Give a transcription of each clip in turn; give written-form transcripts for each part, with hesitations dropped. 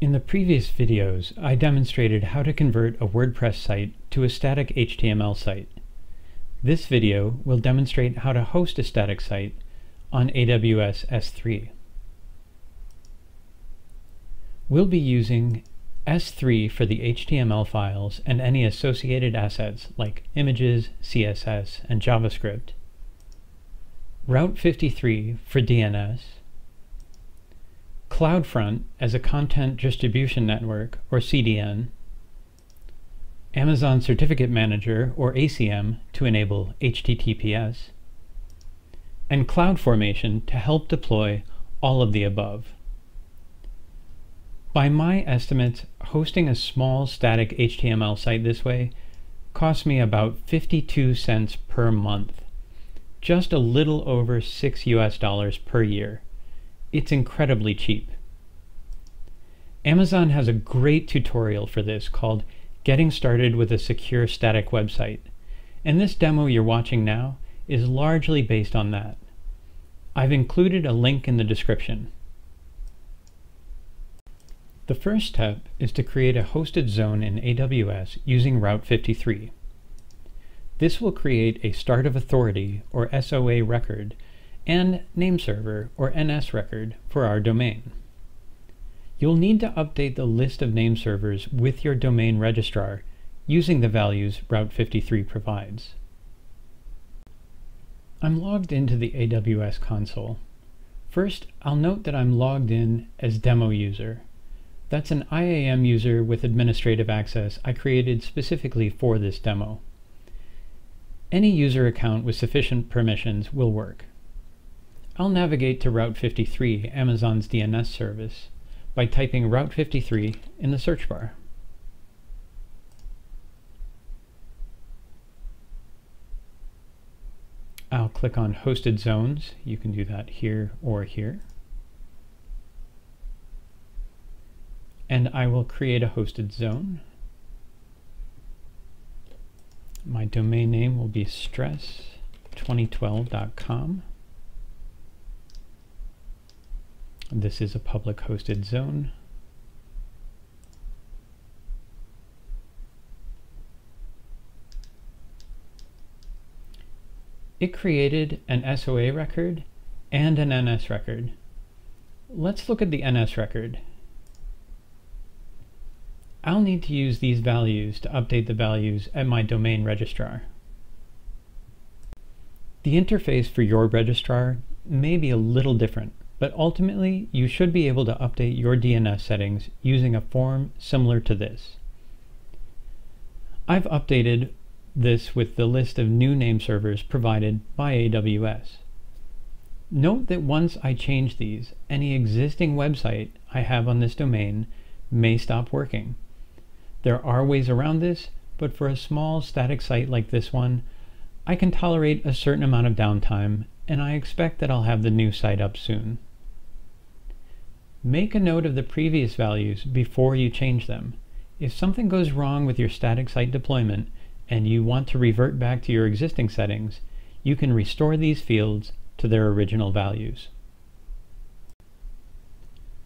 In the previous videos, I demonstrated how to convert a WordPress site to a static HTML site. This video will demonstrate how to host a static site on AWS S3. We'll be using S3 for the HTML files and any associated assets like images, CSS, and JavaScript, Route 53 for DNS, CloudFront as a content distribution network or CDN, Amazon Certificate Manager or ACM to enable HTTPS, and CloudFormation to help deploy all of the above. By my estimates, hosting a small static HTML site this way costs me about 52 cents per month, just a little over $6 per year. It's incredibly cheap. Amazon has a great tutorial for this called Getting Started with a Secure Static Website, and this demo you're watching now is largely based on that. I've included a link in the description. The first step is to create a hosted zone in AWS using Route 53. This will create a Start of Authority or SOA record and name server or NS record for our domain. You'll need to update the list of name servers with your domain registrar using the values Route 53 provides. I'm logged into the AWS console. First, I'll note that I'm logged in as demo user. That's an IAM user with administrative access I created specifically for this demo. Any user account with sufficient permissions will work. I'll navigate to Route 53, Amazon's DNS service, by typing Route 53 in the search bar. I'll click on Hosted Zones. You can do that here or here. And I will create a hosted zone. My domain name will be stress2012.com. This is a public hosted zone. It created an SOA record and an NS record. Let's look at the NS record. I'll need to use these values to update the values at my domain registrar. The interface for your registrar may be a little different, but ultimately you should be able to update your DNS settings using a form similar to this. I've updated this with the list of new name servers provided by AWS. Note that once I change these, any existing website I have on this domain may stop working. There are ways around this, but for a small static site like this one, I can tolerate a certain amount of downtime, and I expect that I'll have the new site up soon. Make a note of the previous values before you change them. If something goes wrong with your static site deployment and you want to revert back to your existing settings, you can restore these fields to their original values.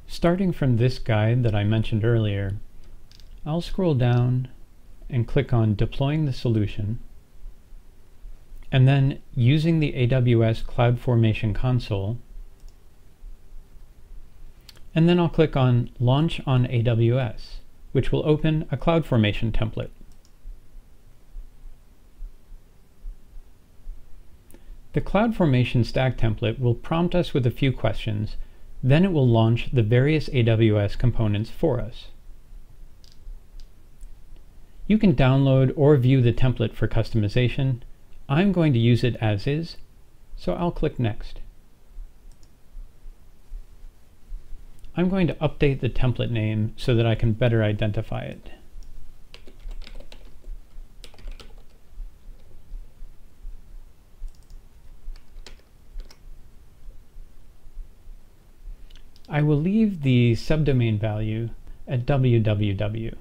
Starting from this guide that I mentioned earlier, I'll scroll down and click on Deploying the Solution, and then using the AWS CloudFormation console, and then I'll click on Launch on AWS, which will open a CloudFormation template. The CloudFormation stack template will prompt us with a few questions, then it will launch the various AWS components for us. You can download or view the template for customization. I'm going to use it as is, so I'll click Next. I'm going to update the template name so that I can better identify it. I will leave the subdomain value at www.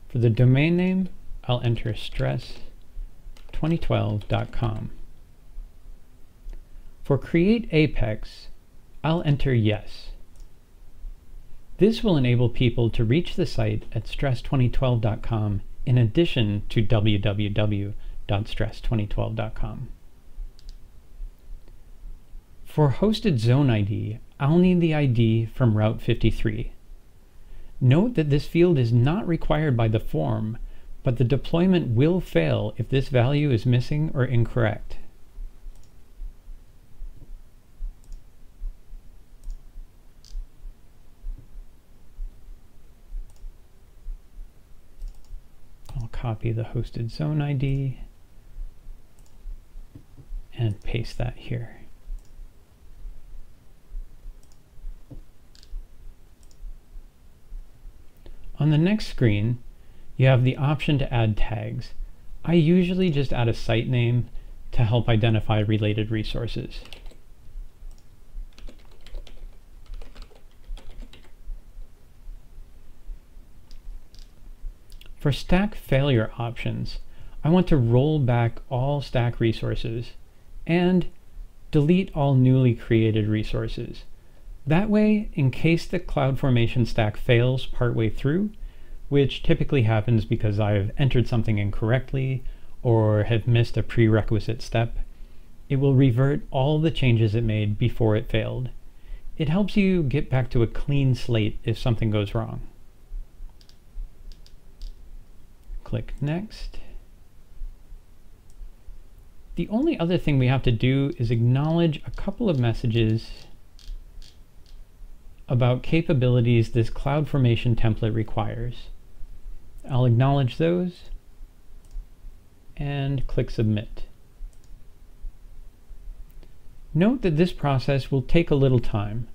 For the domain name, I'll enter stress2012.com. For Create Apex, I'll enter yes. This will enable people to reach the site at stress2012.com in addition to www.stress2012.com. For hosted zone ID, I'll need the ID from Route 53. Note that this field is not required by the form, but the deployment will fail if this value is missing or incorrect. I'll copy the hosted zone ID and paste that here. On the next screen, you have the option to add tags. I usually just add a site name to help identify related resources. For stack failure options, I want to roll back all stack resources and delete all newly created resources. That way, in case the CloudFormation stack fails partway through, which typically happens because I've entered something incorrectly or have missed a prerequisite step, it will revert all the changes it made before it failed. It helps you get back to a clean slate if something goes wrong. Click Next. The only other thing we have to do is acknowledge a couple of messages about capabilities this CloudFormation template requires. I'll acknowledge those and click Submit. Note that this process will take a little time.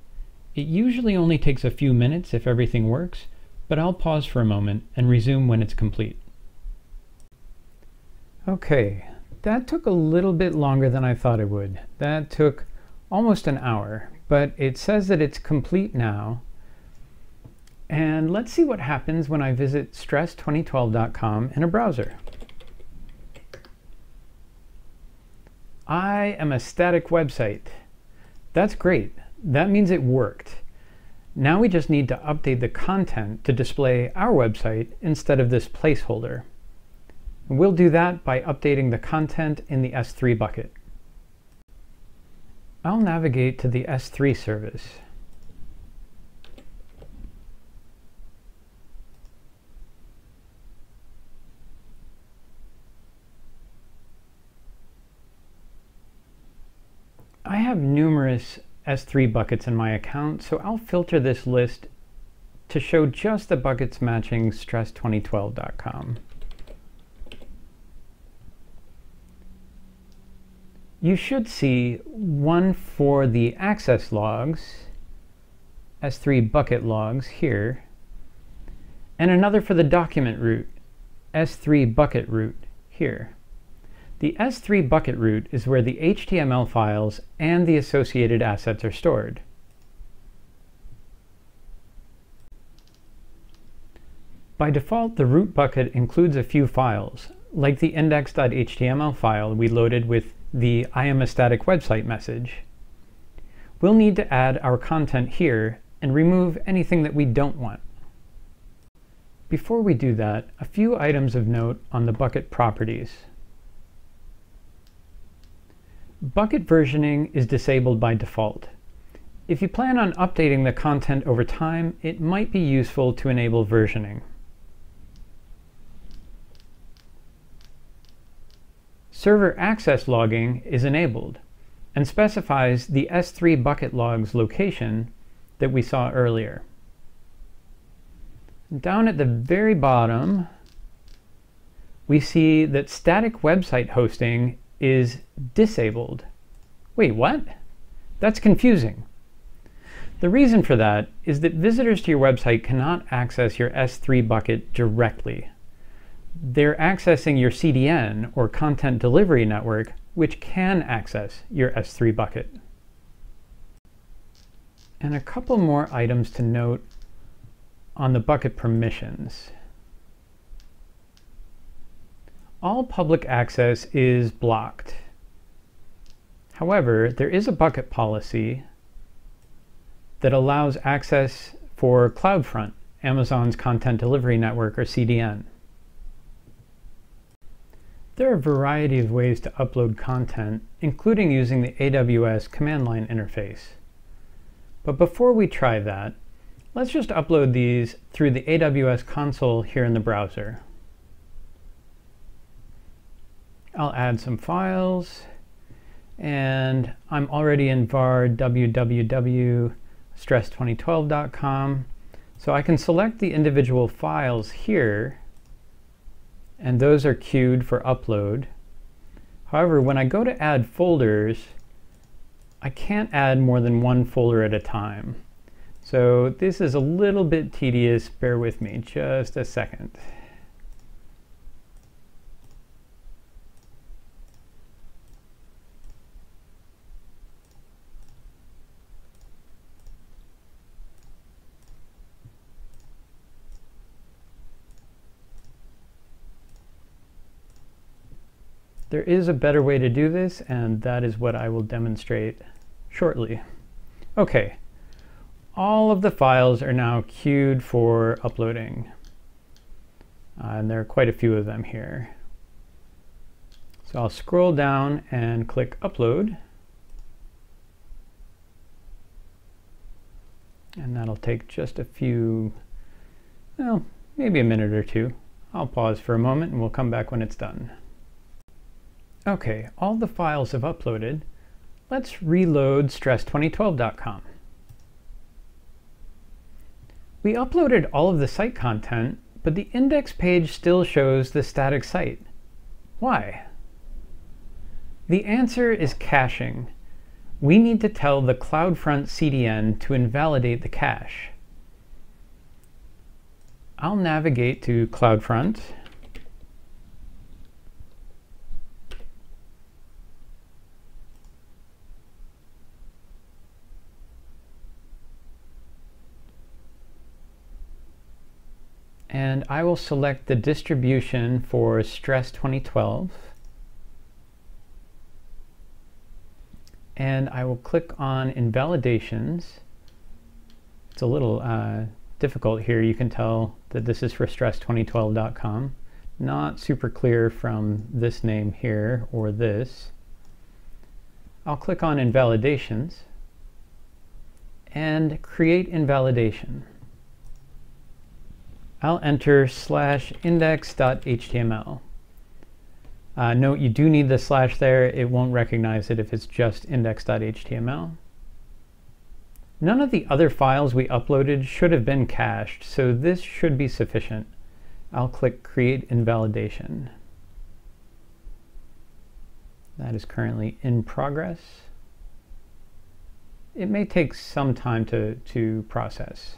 It usually only takes a few minutes if everything works, but I'll pause for a moment and resume when it's complete. Okay, that took a little bit longer than I thought it would. That took almost an hour. But it says that it's complete now. And let's see what happens when I visit stress2012.com in a browser. I am a static website. That's great. That means it worked. Now we just need to update the content to display our website instead of this placeholder. And we'll do that by updating the content in the S3 bucket. I'll navigate to the S3 service. I have numerous S3 buckets in my account, so I'll filter this list to show just the buckets matching stress2012.com. You should see one for the access logs, S3 bucket logs here, and another for the document root, S3 bucket root here. The S3 bucket root is where the HTML files and the associated assets are stored. By default, the root bucket includes a few files, like the index.html file we loaded with the I am a static website message. We'll need to add our content here and remove anything that we don't want. Before we do that, a few items of note on the bucket properties. Bucket versioning is disabled by default. If you plan on updating the content over time, it might be useful to enable versioning. Server access logging is enabled and specifies the S3 bucket logs location that we saw earlier. Down at the very bottom, we see that static website hosting is disabled. Wait, what? That's confusing. The reason for that is that visitors to your website cannot access your S3 bucket directly. They're accessing your CDN, or Content Delivery Network, which can access your S3 bucket. And a couple more items to note on the bucket permissions. All public access is blocked. However, there is a bucket policy that allows access for CloudFront, Amazon's Content Delivery Network, or CDN. There are a variety of ways to upload content, including using the AWS command line interface. But before we try that, let's just upload these through the AWS console here in the browser. I'll add some files, and I'm already in var www.stress2012.com, so I can select the individual files here, and those are queued for upload. However, when I go to add folders, I can't add more than one folder at a time. So this is a little bit tedious. Bear with me just a second. There is a better way to do this, and that is what I will demonstrate shortly. Okay, all of the files are now queued for uploading, and there are quite a few of them here. So I'll scroll down and click Upload, and that'll take just a few, well, maybe a minute or two. I'll pause for a moment and we'll come back when it's done. Okay, all the files have uploaded. Let's reload stress2012.com. We uploaded all of the site content, but the index page still shows the static site. Why? The answer is caching. We need to tell the CloudFront CDN to invalidate the cache. I'll navigate to CloudFront. And I will select the distribution for Stress 2012. And I will click on Invalidations. It's a little difficult here. You can tell that this is for stress2012.com. Not super clear from this name here or this. I'll click on Invalidations and create invalidation. I'll enter /index.html. Note you do need the slash there. It won't recognize it if it's just index.html. None of the other files we uploaded should have been cached, so this should be sufficient. I'll click Create Invalidation. That is currently in progress. It may take some time to process.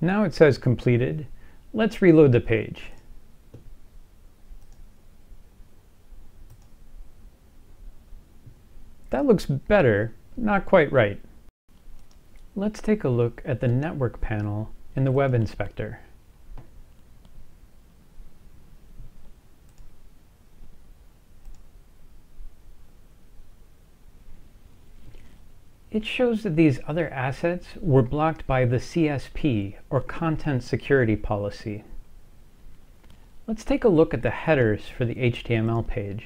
Now it says completed. Let's reload the page. That looks better, not quite right. Let's take a look at the network panel in the Web Inspector. It shows that these other assets were blocked by the CSP, or Content Security Policy. Let's take a look at the headers for the HTML page.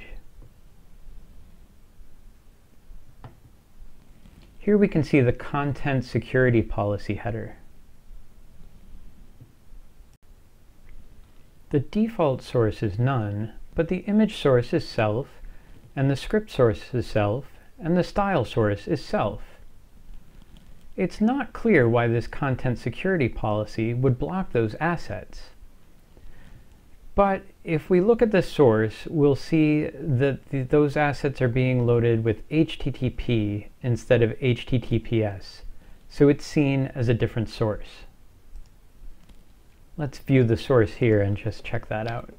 Here we can see the Content Security Policy header. The default source is none, but the image source is self, and the script source is self, and the style source is self. It's not clear why this content security policy would block those assets. But if we look at the source, we'll see that those assets are being loaded with HTTP instead of HTTPS, so it's seen as a different source. Let's view the source here and just check that out.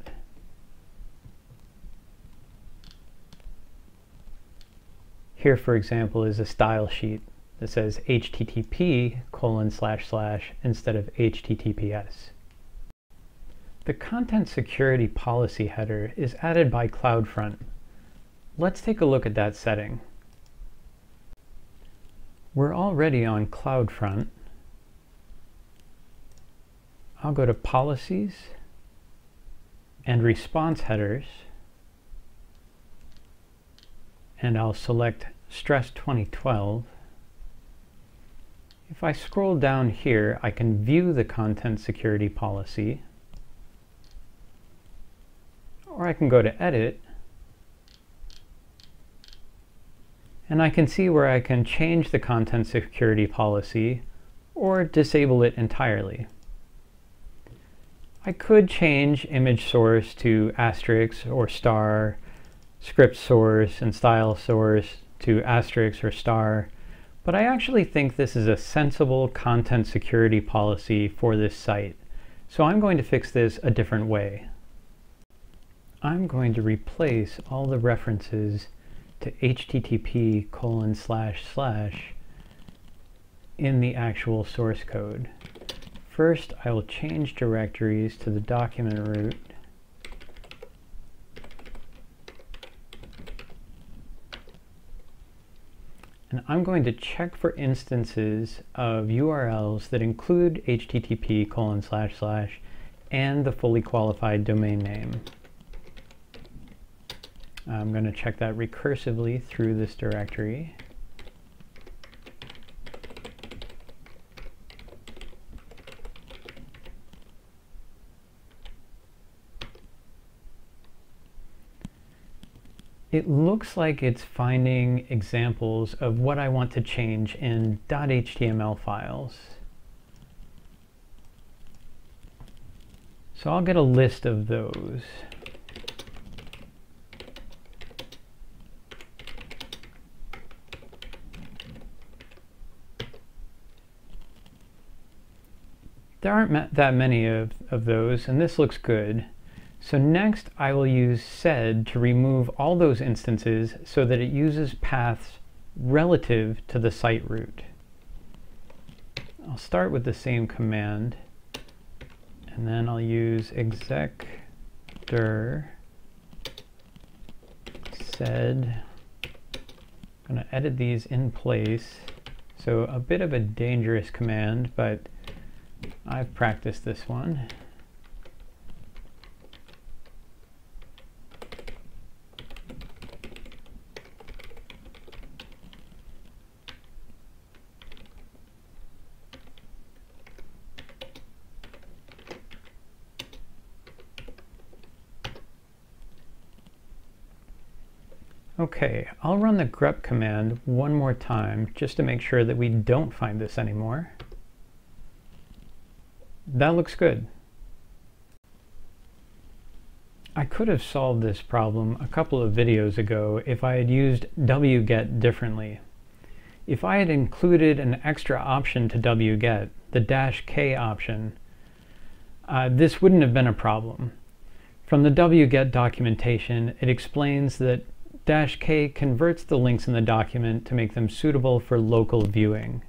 Here, for example, is a style sheet that says HTTP : instead of HTTPS. The Content Security Policy header is added by CloudFront. Let's take a look at that setting. We're already on CloudFront. I'll go to Policies and Response Headers, and I'll select Stress 2012. If I scroll down here, I can view the content security policy, or I can go to Edit, and I can see where I can change the content security policy or disable it entirely. I could change image source to asterisk or star, script source and style source to asterisk or star, but I actually think this is a sensible content security policy for this site, so I'm going to fix this a different way. I'm going to replace all the references to http:// in the actual source code. First, I will change directories to the document root. And I'm going to check for instances of URLs that include http:// and the fully qualified domain name. I'm going to check that recursively through this directory. It looks like it's finding examples of what I want to change in .html files. So I'll get a list of those. There aren't that many of those, and this looks good. So next, I will use sed to remove all those instances so that it uses paths relative to the site root. I'll start with the same command, and then I'll use exec dir sed. I'm going to edit these in place. So a bit of a dangerous command, but I've practiced this one. Okay, I'll run the grep command one more time just to make sure that we don't find this anymore. That looks good. I could have solved this problem a couple of videos ago if I had used wget differently. If I had included an extra option to wget, the -k option, this wouldn't have been a problem. From the wget documentation, it explains that -k converts the links in the document to make them suitable for local viewing.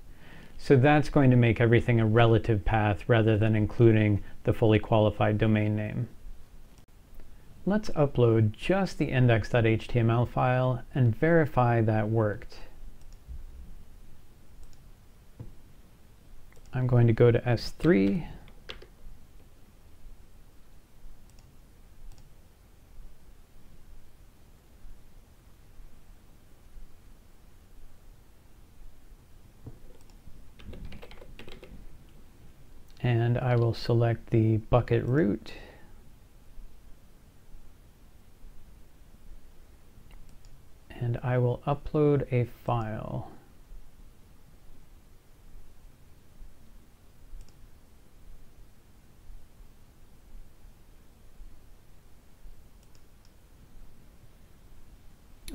So that's going to make everything a relative path rather than including the fully qualified domain name. Let's upload just the index.html file and verify that worked. I'm going to go to S3. And I will select the bucket root. And I will upload a file.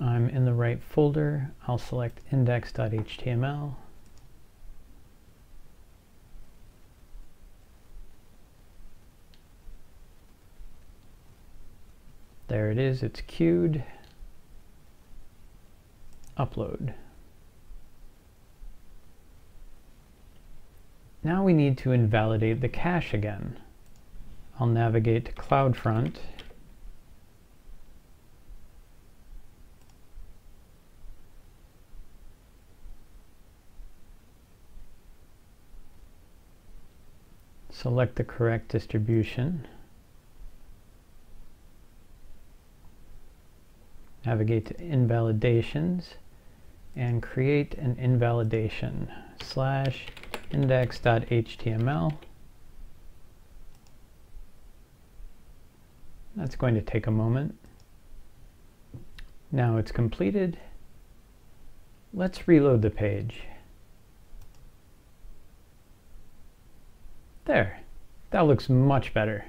I'm in the right folder. I'll select index.html. There it is, it's queued. Upload. Now we need to invalidate the cache again. I'll navigate to CloudFront. Select the correct distribution. Navigate to Invalidations and create an invalidation /index.html. That's going to take a moment. Now it's completed. Let's reload the page. There, that looks much better.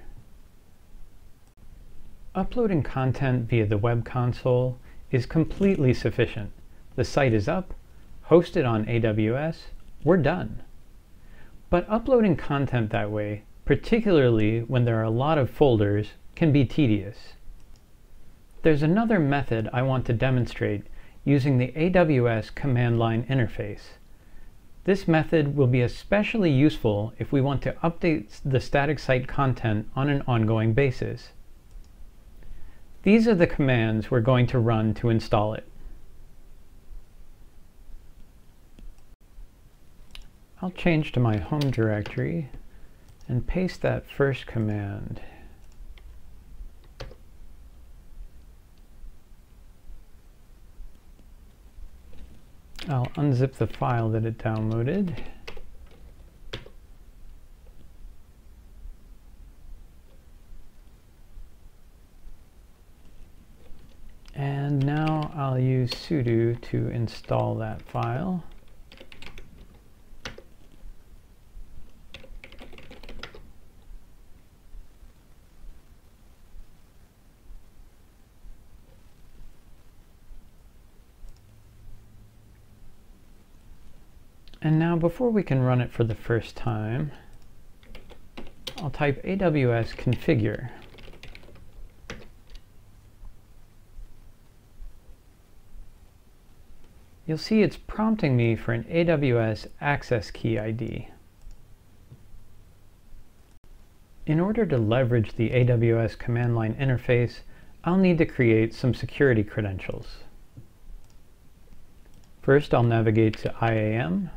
Uploading content via the web console is completely sufficient. The site is up, hosted on AWS, we're done. But uploading content that way, particularly when there are a lot of folders, can be tedious. There's another method I want to demonstrate using the AWS command line interface. This method will be especially useful if we want to update the static site content on an ongoing basis. These are the commands we're going to run to install it. I'll change to my home directory and paste that first command. I'll unzip the file that it downloaded. And now I'll use sudo to install that file. And now before we can run it for the first time, I'll type AWS configure. You'll see it's prompting me for an AWS access key ID. In order to leverage the AWS command line interface, I'll need to create some security credentials. First, I'll navigate to IAM.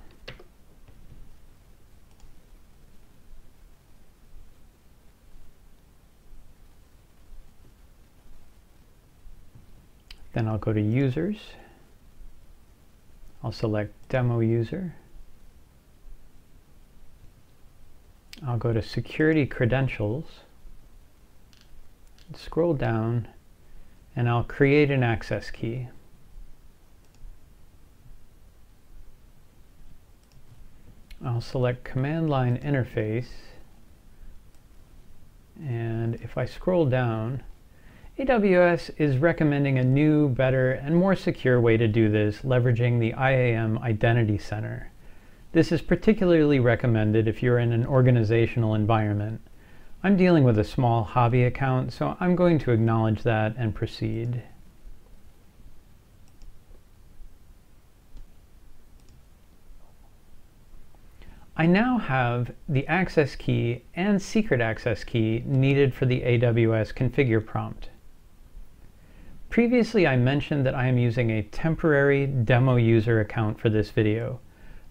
Then I'll go to Users. I'll select Demo User. I'll go to Security Credentials, scroll down, and I'll create an access key. I'll select Command Line Interface, and if I scroll down, AWS is recommending a new, better, and more secure way to do this, leveraging the IAM Identity Center. This is particularly recommended if you're in an organizational environment. I'm dealing with a small hobby account, so I'm going to acknowledge that and proceed. I now have the access key and secret access key needed for the AWS configure prompt. Previously, I mentioned that I am using a temporary demo user account for this video.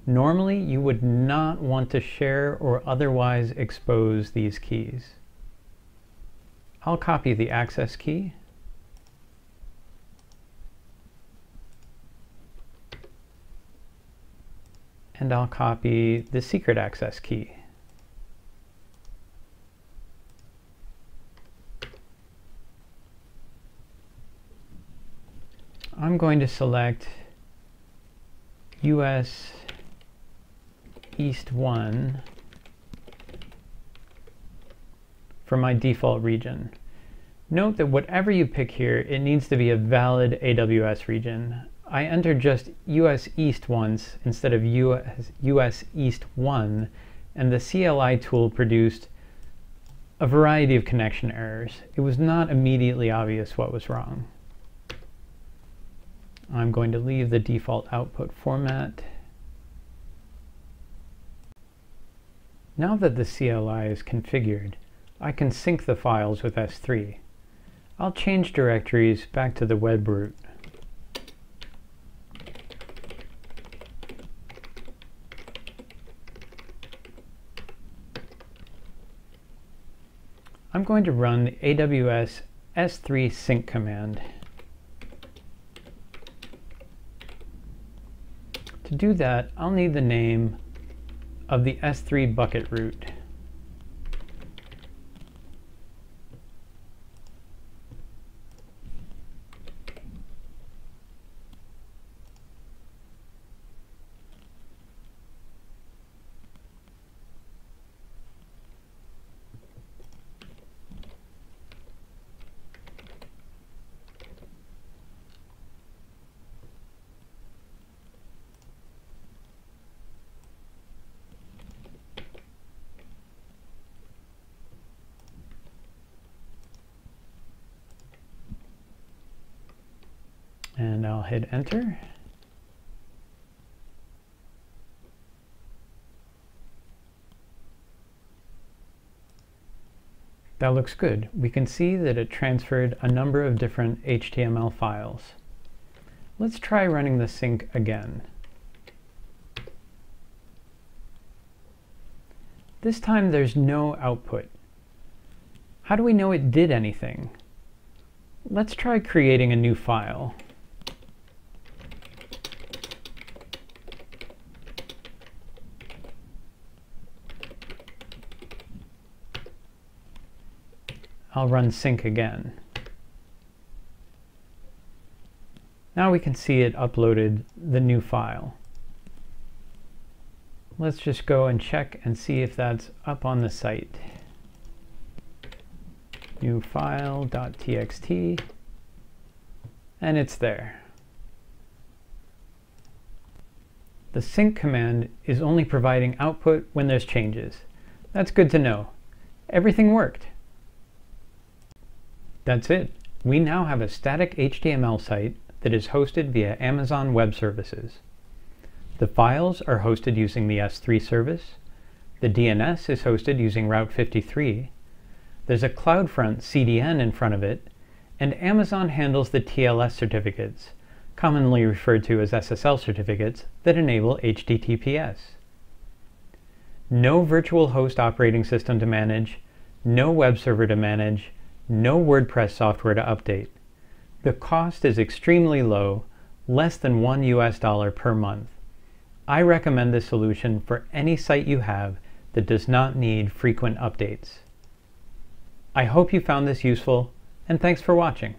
Normally, you would not want to share or otherwise expose these keys. I'll copy the access key. And I'll copy the secret access key. I'm going to select US East 1 for my default region. Note that whatever you pick here, it needs to be a valid AWS region. I entered just US East once instead of US East 1, and the CLI tool produced a variety of connection errors. It was not immediately obvious what was wrong. I'm going to leave the default output format. Now that the CLI is configured, I can sync the files with S3. I'll change directories back to the web root. I'm going to run the AWS S3 sync command. To do that, I'll need the name of the S3 bucket root. And I'll hit enter. That looks good. We can see that it transferred a number of different HTML files. Let's try running the sync again. This time there's no output. How do we know it did anything? Let's try creating a new file. I'll run sync again. Now we can see it uploaded the new file. Let's just go and check and see if that's up on the site. New file.txt, and it's there. The sync command is only providing output when there's changes. That's good to know. Everything worked. That's it. We now have a static HTML site that is hosted via Amazon Web Services. The files are hosted using the S3 service. The DNS is hosted using Route 53. There's a CloudFront CDN in front of it, and Amazon handles the TLS certificates, commonly referred to as SSL certificates, that enable HTTPS. No virtual host operating system to manage, no web server to manage, no WordPress software to update. The cost is extremely low, less than $1 per month. I recommend this solution for any site you have that does not need frequent updates. I hope you found this useful, and thanks for watching.